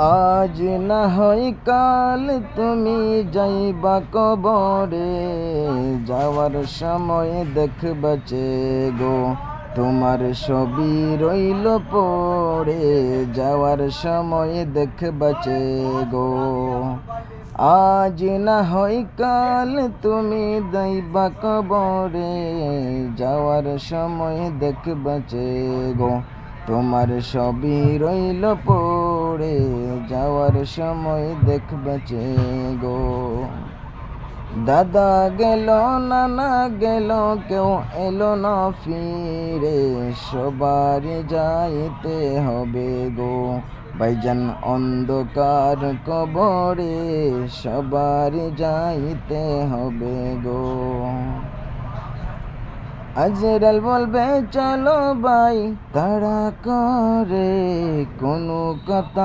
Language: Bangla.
আজ না হয় কাল তুমি যাইবা কবরে, যাওয়ার সময় দেখবা চে গো তোমার ছবি রইল পড়ে, যাওয়ার সময় দেখবা চে গো। আজ না হয় কাল তুমি যাইবা কবরে, যাওয়ার সময় দেখবা চে গো তোমার ছবি রইল পড়ে, যাওয়ার সময় দেখবা চে গো। দাদা গেল নানা গেল কেউ এলো না ফিরে, সবার যাইতে হবে গো ভাইজান অন্ধকার কবরে, সবার যাইতে হবে গো। আজরাল বলবে চলো ভাই তাড়া করে, কোনো কথা